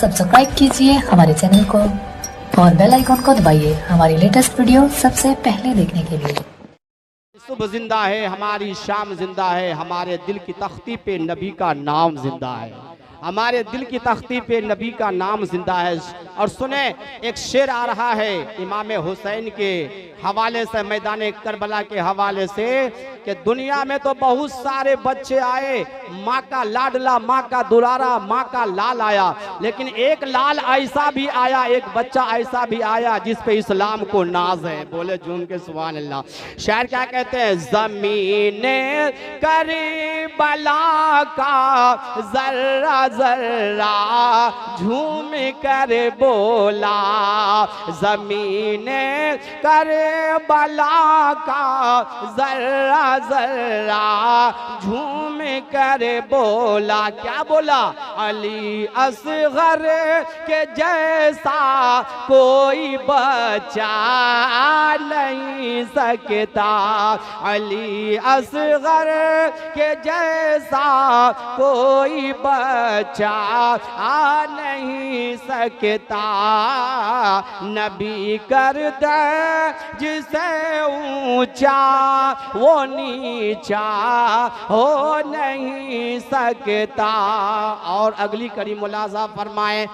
Subscribe कीजिए हमारे channel को और बेल आइकॉन को दबाइए हमारी लेटेस्ट वीडियो सबसे पहले देखने के लिए। सुबह जिंदा है, हमारी शाम जिंदा है, हमारे दिल की तख्ती पे नबी का नाम जिंदा है, हमारे दिल की तख्ती पे नबी का नाम जिंदा है। और सुने, एक शेर आ रहा है इमाम हुसैन के हवाले से, मैदान करबला के हवाले से, कि दुनिया में तो बहुत सारे बच्चे आए, माँ का लाडला, माँ का दुलारा, माँ का लाल आया, लेकिन एक लाल ऐसा भी आया, एक बच्चा ऐसा भी आया जिस पे इस्लाम को नाज है। बोले झूम के सुभान अल्लाह। शायर क्या कहते हैं? ज़मीने करबला का जर्रा जर्रा झूम कर बोला, ज़मीने करबला का जर्रा जर्रा झूम कर बोला। क्या बोला? अली असगर के जैसा कोई बच्चा नहीं सकता, अली असगर के जैसा कोई बच्चा आ नहीं सकता। नबी कर दे जिसे ऊंचा वो नीचा हो नहीं सकता। और अगली कड़ी मुलाजा फरमाए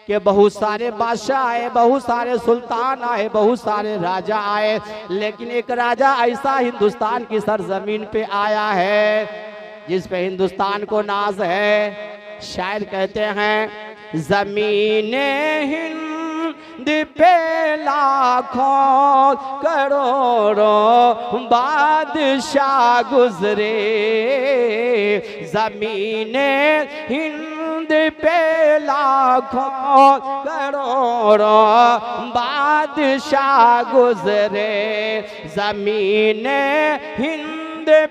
कि बहुत सारे बादशाह आए, बहुत सारे सुल्तान आए, बहुत सारे राजा आए, लेकिन एक राजा ऐसा हिंदुस्तान की सरजमीन पे आया है जिस पे हिंदुस्तान को नाज है। शायर कहते हैं, ज़मीने हिंद पे लाखों करोड़ों बादशाह गुजरे, ज़मीने हिंद पे लाखों करोड़ों बादशाह गुजरे, ज़मीने हिंद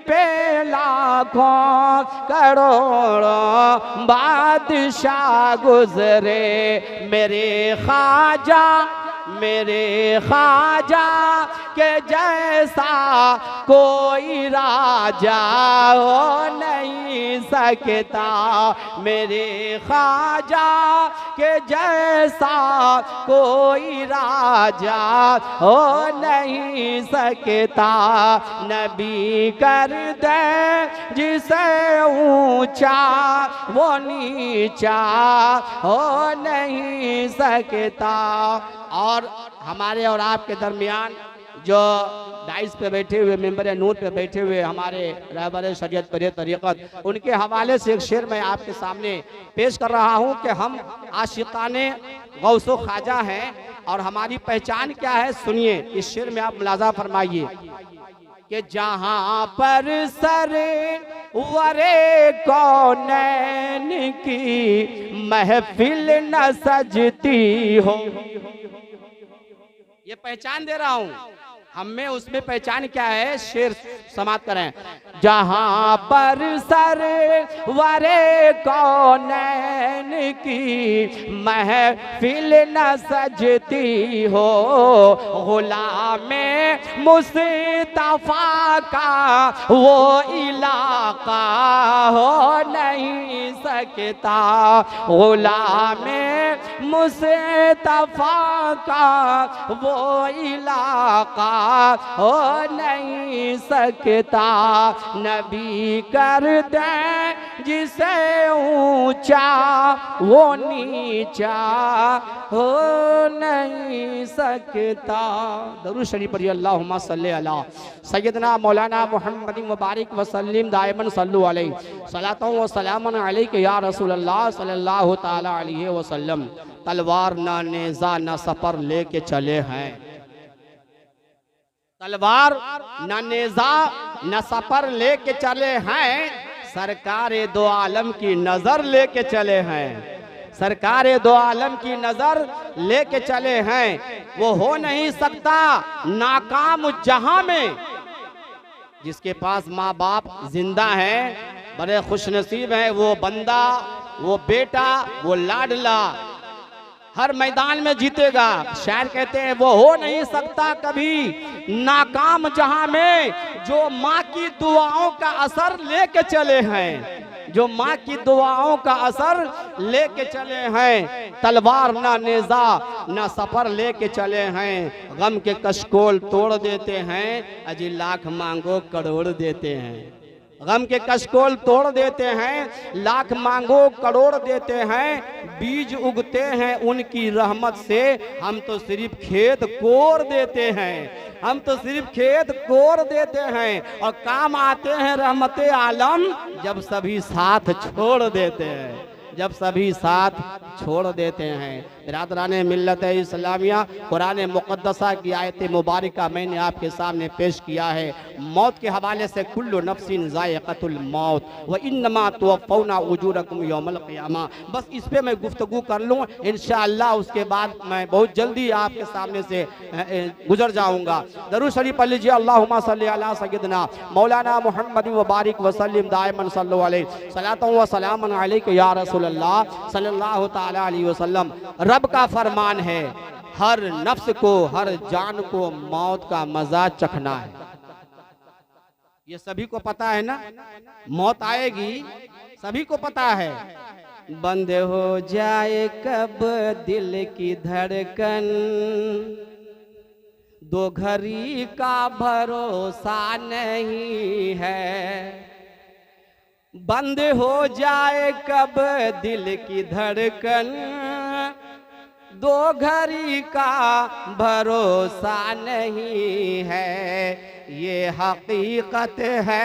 पे लाखों करोड़ों बादशाह गुजरे। मेरे ख्वाजा, मेरे ख्वाजा के जैसा कोई राजा हो नहीं सकता, मेरे ख्वाजा के जैसा कोई राजा हो नहीं सकता। नबी कर दे जिसे ऊंचा वो नीचा हो नहीं सकता। और हमारे और आपके दरमियान जो डाइस पे बैठे हुए, मेंबर नूर पे बैठे हुए हमारे रहबर शरीयत पर तरीक़त, उनके हवाले से एक शेर मैं आपके सामने पेश कर रहा हूँ कि हम आशिकाने गौसो ख्वाजा हैं और हमारी पहचान क्या है। सुनिए, इस शेर में आप मुलाजा फरमाइए कि जहाँ पर सरे वरे कौनैन की महफिल न सजती हो, ये पहचान दे रहा हूं, हमें उसमें पहचान क्या है, शेर समाप्त करें। जहाँ पर सर वरे कौनैन की महफिल न सजती हो, गुलामे मुस्तफा का वो इलाका हो नहीं सकता, गुलामे मुस्तफा का वो इलाका हो नहीं सकता। नबी कर दे जिसे ऊंचा वो नीचा हो नहीं सकता। दरूद शरीफ पढ़िए, अल्लाहुम्मा सल्ली अला सय्यदना मौलाना मुहम्मद मुबारक वसल्लिम दाइमन सल्लु अलैहि सलातो व सलामन अलैका या रसूल अल्लाह सल्लल्लाहु तआला अलैहि वसल्लम। तलवार ना नेज़ा ना सपर लेके चले हैं, तलवार न नेज़ा न सपर लेके चले हैं, सरकार दो आलम की नजर लेके चले हैं, सरकार दो आलम की नजर लेके चले हैं। वो हो नहीं सकता नाकाम जहां में, जिसके पास माँ बाप जिंदा हैं बड़े खुशनसीब हैं, वो बंदा, वो बेटा, वो लाडला हर मैदान में जीतेगा। शायर कहते हैं वो हो नहीं सकता कभी नाकाम जहां में जो माँ की दुआओं का असर लेके चले हैं, जो माँ की दुआओं का असर लेके चले हैं, तलवार ना नेजा ना सफर लेके चले हैं, गम के कशकोल तोड़ देते हैं, अजी लाख मांगो करोड़ देते हैं। गम के कशकोल तोड़ देते हैं, लाख मांगो करोड़ देते हैं, बीज उगते हैं उनकी रहमत से, हम तो सिर्फ खेत कोड़ देते हैं, हम तो सिर्फ खेत कोड़ देते हैं, और काम आते हैं रहमते आलम जब सभी साथ छोड़ देते हैं, जब सभी साथ छोड़ देते हैं। बिरादराने मिल्लत इस्लामिया, कुरान मुक़द्दसा की आयत मुबारका मैंने आपके सामने पेश किया है। मौत के हवाले से कुल्लु नफ्सिन ज़ायक़तुल मौत व इन्नमा तुवफ़्फ़ौना उजूरकुम यौमल क़ियामा, बस इस पे मैं गुफ्तगू कर लूँ, इंशाअल्लाह उसके बाद मैं बहुत जल्दी आपके सामने से गुजर जाऊँगा। दरूद शरीफ पढ़ लीजिए, अल्लाहुम्मा सल्ली अला सय्यिदना मौलाना मुहम्मद व बारिक वसल्लिम दाइमन सल्लल्लाहु अलैहि सलातु व सलामन अलैका या रसूलल्लाह सल्लल्लाहु तआला अलैहि वसल्लम। रब का फरमान है, हर नफ्स को, हर जान को मौत का मजा चखना है। ये सभी को पता है ना, मौत आएगी, सभी को पता है। बंद हो जाए कब दिल की धड़कन, दो घड़ी का भरोसा नहीं है। बंद हो जाए कब दिल की धड़कन, दो घड़ी का भरोसा नहीं है। ये हकीकत है,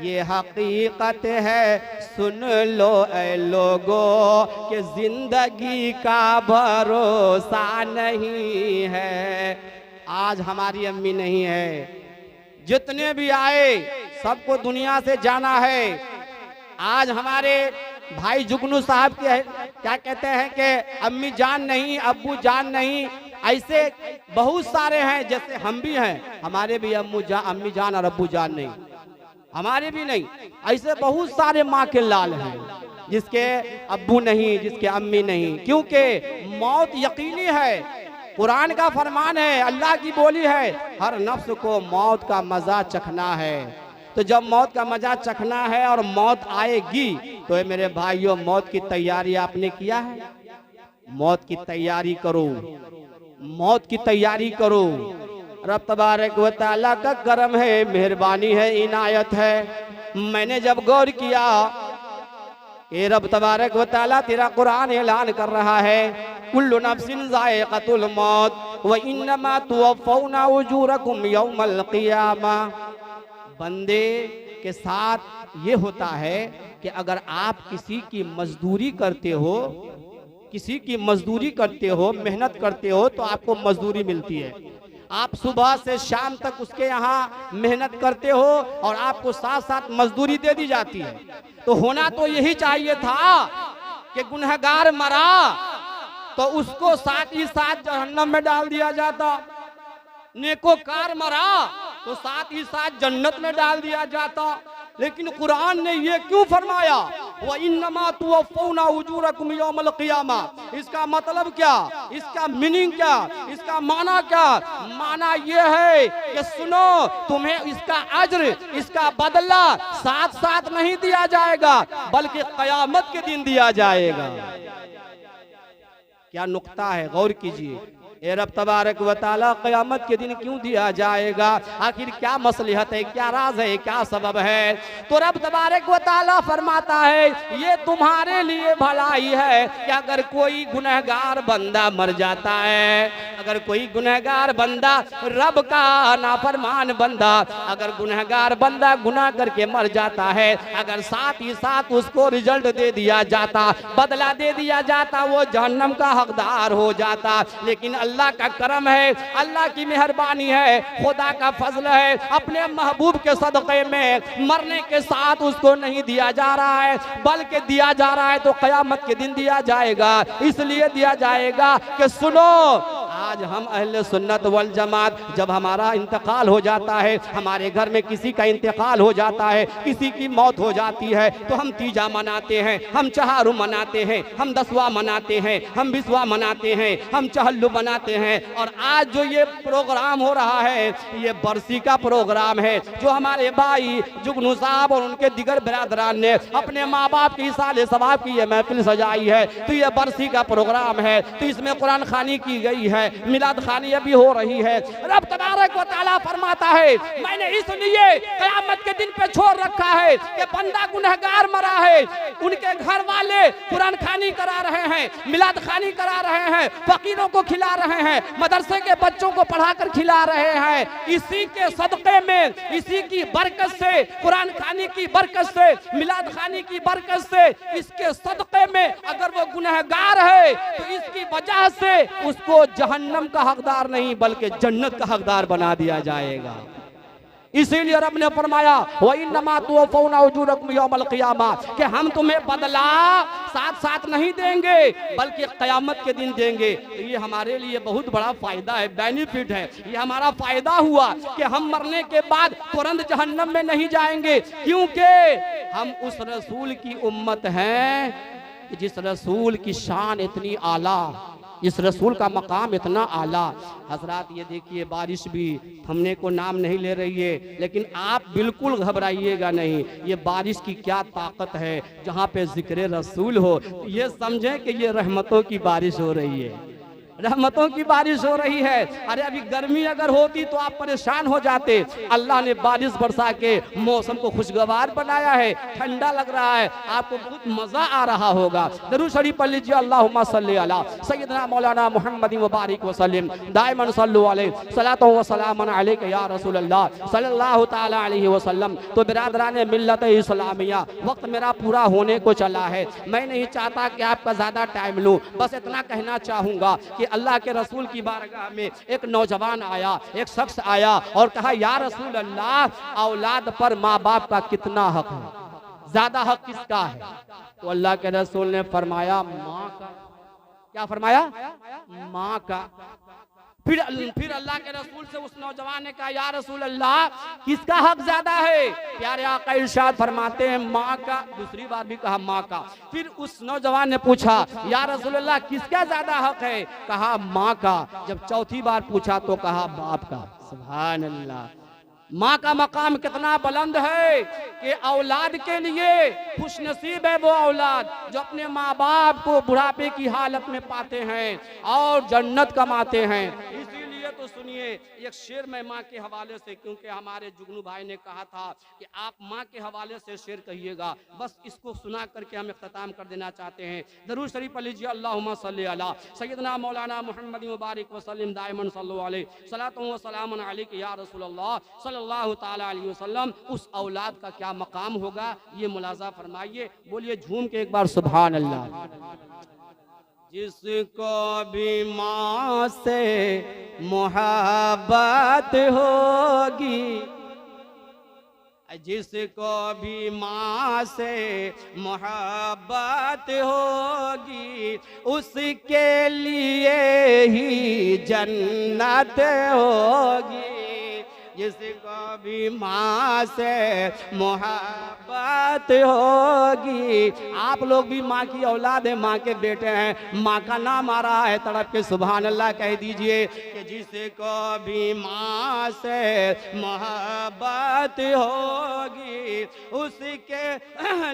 ये हकीकत है, सुन लो ऐ लोगों कि जिंदगी का भरोसा नहीं है। आज हमारी अम्मी नहीं है, जितने भी आए सबको दुनिया से जाना है। आज हमारे भाई जुगनू साहब के क्या कहते हैं कि अम्मी जान नहीं, अब्बू जान नहीं, ऐसे बहुत सारे हैं, जैसे हम भी हैं, हमारे भी अम्मी जान और अब्बू जान नहीं, हमारे भी नहीं। ऐसे बहुत सारे माँ के लाल हैं जिसके अब्बू नहीं, जिसके अम्मी नहीं, क्योंकि मौत यकीनी है। कुरान का फरमान है, अल्लाह की बोली है, हर नफ्स को मौत का मजा चखना है। तो जब मौत का मजा चखना है और मौत आएगी, तो मेरे भाइयों मौत की तैयारी आपने किया है? मौत की तैयारी करो, मौत की तैयारी करो। रब तबारक व तआला का करम है, मेहरबानी है, इनायत है। मैंने जब गौर किया, ये रब तबारक व तआला तेरा कुरान ऐलान कर रहा है, कुल्लु नफ्सिन ज़ायक़तुल मौत व इन्नमा तुवफ़्फ़ौना उजूरकुम यौमल क़ियामा। बंदे के साथ ये होता है कि अगर आप किसी की मजदूरी करते हो, किसी की मजदूरी करते हो, मेहनत करते हो, तो आपको मजदूरी मिलती है। आप सुबह से शाम तक उसके यहाँ मेहनत करते हो और आपको साथ साथ मजदूरी दे दी जाती है। तो होना तो यही चाहिए था कि गुनहगार मरा तो उसको साथ ही साथ जहन्नम में डाल दिया जाता, नेकोकार मरा तो साथ ही साथ जन्नत में डाल दिया जाता। लेकिन कुरान ने ये क्यों फरमाया, व इन्नमा तुवफ़्फ़ौना उजूरकुम यौमल क़ियामा। इसका मतलब क्या, इसका मीनिंग क्या, इसका माना क्या? माना ये है कि सुनो, तुम्हें इसका अज्र, इसका बदला साथ साथ नहीं दिया जाएगा, बल्कि क़यामत के दिन दिया जाएगा। क्या नुक्ता है, गौर कीजिए। ए रब तबारक व तआला क़यामत के दिन क्यों दिया जाएगा? आखिर क्या मसलहत है, क्या राज है, क्या सबब है? तो रब तबारक व तआला फरमाता है, ये तुम्हारे लिए भलाई है कि अगर कोई गुनहगार बंदा मर जाता है, अगर कोई गुनहगार बंदा, रब का नाफरमान बंदा, अगर गुनहगार बंदा गुनाह करके मर जाता है, अगर साथ ही साथ उसको रिजल्ट दे दिया जाता, बदला दे दिया जाता, वो जहन्नम का हकदार हो जाता। लेकिन अल्लाह का करम है, अल्लाह की मेहरबानी है, खुदा का फजल है, अपने महबूब के सदक़े में मरने के साथ उसको नहीं दिया जा रहा है, बल्कि दिया जा रहा है तो क़यामत के दिन दिया जाएगा। इसलिए दिया जाएगा कि सुनो, आज हम अहले सुन्नत वल जमात जब हमारा इंतकाल हो जाता है, हमारे घर में किसी का इंतकाल हो जाता है, किसी की मौत हो जाती है, तो हम तीजा मनाते हैं, हम चहारू मनाते हैं, हम दसवा मनाते हैं, हम बिस्वा मनाते हैं, हम चहल्लू मनाते हैं। और आज जो ये प्रोग्राम हो रहा है, ये बरसी का प्रोग्राम है, जो हमारे भाई जुगनू साहब और उनके दिगर बिरादरान ने अपने माँ बाप की साले सवाब की ये महफिल सजाई है। तो ये बरसी का प्रोग्राम है, तो इसमें कुरान खानी की गई है, मिलाद खानी अभी हो रही है। रब तबारक व तआला फरमाता है, मैंने इसलिए क़यामत के दिन पे छोड़ रखा है कि बंदा गुनहगार मरा है, उनके घर वाले कुरान खानी करा रहे हैं, मिलाद खानी करा रहे हैं, फकीरों को खिला रहे हैं, मदरसे के बच्चों को पढ़ाकर खिला रहे हैं। इसी के सदक़े में, इसी की बरकत से, कुरान खानी की बरकत से, मिलाद खानी की बरकत से, इसके सदक़े में अगर वो गुनहगार है तो इसकी वजह से उसको जहन्नम का हकदार नहीं बल्कि जन्नत का हकदार बना दिया जाएगा। इसीलिए रब ने फरमाया व इन्नमा तुवफ़ौना उजूरकुम यौमल क़ियामा, कि हम तुम्हें बदला साथ साथ नहीं देंगे बल्कि क़यामत के दिन देंगे। तो ये हमारे लिए बहुत बड़ा फायदा है, बेनिफिट है। ये हमारा फायदा हुआ कि हम मरने के बाद तुरंत जहन्नम में नहीं जाएंगे, क्योंकि हम उस रसूल की उम्मत हैं जिस रसूल की शान इतनी आला, इस रसूल का मकाम इतना आला। हजरात ये देखिए, बारिश भी थमने को नाम नहीं ले रही है, लेकिन आप बिल्कुल घबराइएगा नहीं। ये बारिश की क्या ताकत है, जहाँ पे जिक्र रसूल हो ये समझें कि ये रहमतों की बारिश हो रही है, रहमतों की बारिश हो रही है। अरे अभी गर्मी अगर होती तो आप परेशान हो जाते। अल्लाह ने बारिश बरसा के मौसम को खुशगवार बनाया है, ठंडा लग रहा है, आपको बहुत मजा आ रहा होगा। दरूद शरीफ पढ़ लीजिए, अल्लाहुम्मा सल्ली अला सय्यदना मौलाना मुहम्मदिन व बारिक व सल्लिम दाइमन सल्लु अलैहि सलातो व सलामन अलैका या रसूल अल्लाह सल्लल्लाहु तआला अलैहि वसल्लम। तो बिरादरान मिल्लत इस्लामिया, वक्त मेरा पूरा होने को चला है। मैं नहीं चाहता कि आपका ज़्यादा टाइम लूँ, बस इतना कहना चाहूँगा कि अल्लाह के रसूल की बारगाह में एक नौजवान आया, एक शख्स आया और कहा, या रसूल अल्लाह, औलाद पर माँ बाप का कितना हक है, ज्यादा हक किसका है? तो अल्लाह के रसूल ने फरमाया, माँ का। क्या फरमाया? माँ का। फिर अल्लाह के रसूल से उस नौजवान ने कहा, या रसूल अल्लाह, किसका हक ज्यादा है? प्यारे आका इरशाद फरमाते हैं, माँ का। दूसरी बार भी कहा माँ का। फिर उस नौजवान ने पूछा, या रसूल अल्लाह, किसका ज्यादा हक है? कहा माँ का। जब चौथी बार पूछा तो कहा बाप का। सुभान अल्लाह। माँ का मकाम कितना बुलंद है कि औलाद के लिए खुशनसीब है वो औलाद जो अपने माँ बाप को बुढ़ापे की हालत में पाते हैं और जन्नत कमाते हैं। इसीलिए तो सुनिए एक शेर में माँ के हवाले से, क्योंकि हमारे जुगनू भाई ने कहा था कि आप माँ के हवाले से शेर कहिएगा, बस इसको सुना करके हम इख्तिताम कर देना चाहते हैं। दरूद शरीफ पढ़ लीजिए, अल्लाहुम्मा सल्ली अला सय्यदना मौलाना मुहम्मदिन व बारिक व सल्लिम दाइमन सल्लल्लाहु अलैहि सलातो व सलामन अलैका या रसूल अल्लाह सल्लल्लाहु तआला अलैहि वसल्लम। उस औलाद का क्या मकाम होगा ये मुलाजा फरमाइए। बोलिए झूम के एक बार सुभान अल्लाह। जिसको भी माँ से मोहब्बत होगी, जिसको भी माँ से मोहब्बत होगी, उसके लिए ही जन्नत होगी। जिसको भी माँ से मोहब्बत होगी, आप लोग भी माँ की औलाद है, माँ के बेटे हैं, माँ का नाम आ रहा है, तड़प के सुभान अल्लाह कह दीजिए कि जिसको भी माँ से मोहब्बत होगी, उसके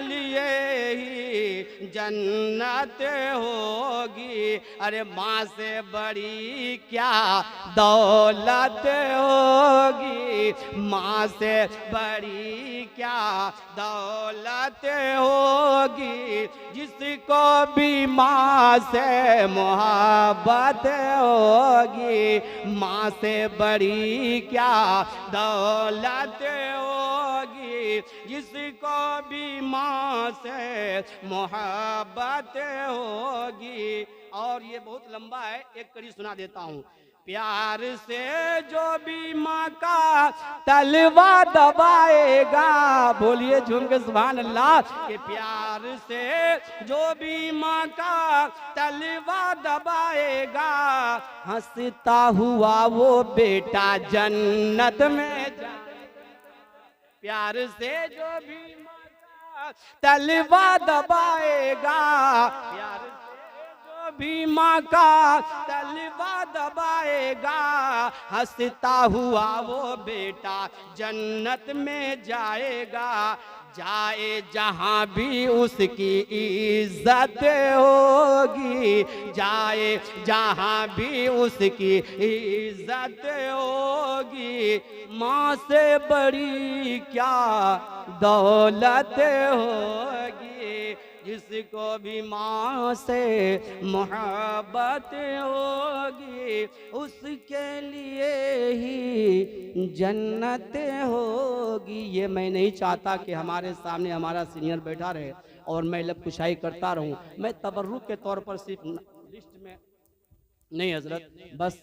लिए ही जन्नत होगी। अरे माँ से बड़ी क्या दौलत होगी, माँ से बड़ी क्या दौलत होगी। जिसको भी माँ से मोहब्बत होगी, माँ से बड़ी क्या दौलत होगी। जिसको भी माँ से मोहब्बत होगी। और ये बहुत लंबा है, एक कड़ी सुना देता हूँ। प्यार से जो भी माँ का तलवा दबाएगा, बोलिए झूम के सुभान अल्लाह। कि प्यार से जो भी माँ का तलवा दबाएगा, हंसता हुआ वो बेटा जन्नत में जाए। प्यार से जो भी माँ का तलवा दबाएगा, प्यार से जो भी माँ का तलवा दबाएगा, हंसता हुआ वो बेटा जन्नत में जाएगा। जाए जहाँ भी उसकी इज्जत होगी, जाए जहाँ भी उसकी इज्जत होगी, माँ से बड़ी क्या दौलत होगी। जिसको भी माँ से मोहब्बत होगी, उसके लिए ही जन्नत होगी। ये मैं नहीं चाहता कि हमारे सामने हमारा सीनियर बैठा रहे और मैं लबकुशाई करता रहूं। मैं तबर्रुक के तौर पर सिर्फ लिस्ट में नहीं हजरत, बस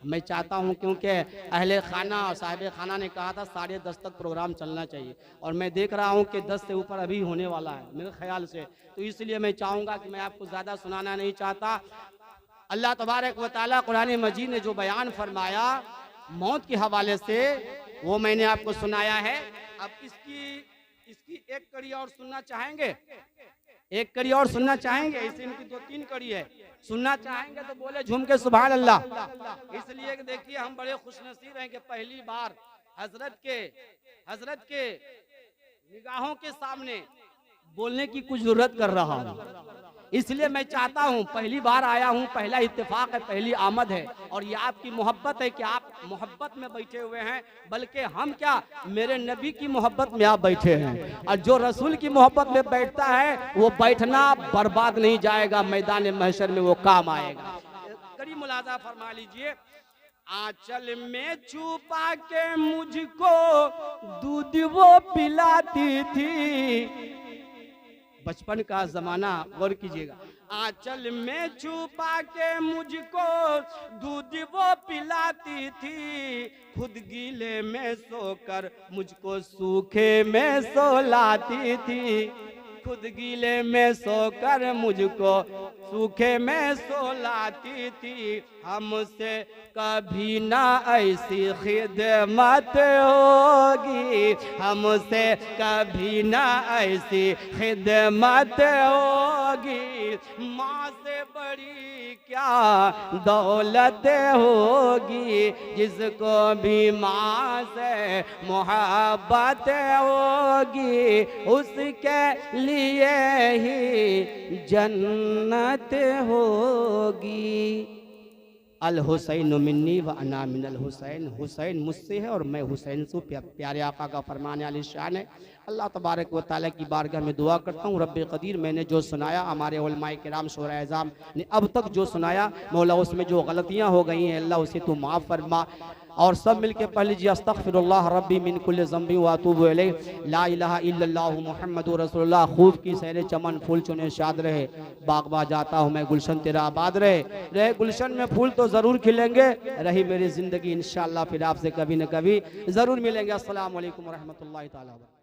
मैं चाहता हूं, क्योंकि अहले खाना और साहिब खाना ने कहा था 10:30 तक प्रोग्राम चलना चाहिए, और मैं देख रहा हूं कि 10 से ऊपर अभी होने वाला है मेरे ख्याल से। तो इसलिए मैं चाहूँगा कि मैं आपको ज़्यादा सुनाना नहीं चाहता। अल्लाह तबारक व तआला कुरान मजीद ने जो बयान फरमाया मौत के हवाले से, वो मैंने आपको सुनाया है। अब इसकी एक कड़ी और सुनना चाहेंगे? एक कड़ी और सुनना चाहेंगे? इसे इनकी 2-3 कड़ी है, सुनना चाहेंगे तो बोले झूम के सुभान अल्लाह। इसलिए देखिए हम बड़े खुशनसीब हैं कि पहली बार हजरत के निगाहों के सामने बोलने की कुछ जरूरत कर रहा हूँ। इसलिए मैं चाहता हूँ, पहली बार आया हूँ, पहला इत्तेफाक है, पहली आमद है, और ये आपकी मोहब्बत है कि आप मोहब्बत में बैठे हुए हैं, बल्कि हम क्या, मेरे नबी की मोहब्बत में आप बैठे हैं। और जो रसूल की मोहब्बत में बैठता है वो बैठना बर्बाद नहीं जाएगा, मैदान महशर में वो काम आएगा। करीब मुलाजा फरमा लीजिए। आंचल में छुपा के मुझको दूध वो पिलाती थी, बचपन का जमाना गौर कीजिएगा। आंचल में छुपा के मुझको दूध वो पिलाती थी, खुद गीले में सोकर मुझको सूखे में सोलाती थी, खुद गीले में सोकर मुझको सूखे में सोलाती थी। हमसे कभी ना ऐसी खिदमत होगी, हमसे कभी ना ऐसी खिदमत होगी, माँ से बड़ी क्या दौलत होगी। जिसको भी माँ से मोहब्बत होगी, उसके लिए ही जन्नत होगी। अल हुसैन मिन्नी व अना मिनल हुसैन, हुसैन मुझसे है और मैं हुसैन से। प्यारे आका का फरमान आली शान है। अल्लाह तबारक व तआला की बारगाह में दुआ करता हूँ, रब्बे कदीर मैंने जो सुनाया, हमारे उलमाए किराम शोरा एज़ाम ने अब तक जो सुनाया, मौला उसमें जो गलतियाँ हो गई हैं अल्लाह उसे तू माफ़ फरमा। और सब मिलके पढ़ लीजिए, अस्तग़फिरुल्लाह रब्बी मिन कुल्लि ज़ंबि व अतूबु इलैह, ला इलाहा इल्लल्लाह मुहम्मदुर रसूलुल्लाह। खूब की सैर चमन फूल चुने शाद रहे, बागबा जाता हूँ मैं गुलशन तेरा आबाद रहे गुलशन में फूल तो ज़रूर खिलेंगे, रही मेरी ज़िंदगी इंशाअल्लाह फिर आपसे कभी न कभी ज़रूर मिलेंगे। अस्सलामु अलैकुम व रहमतुल्लाहि तआला।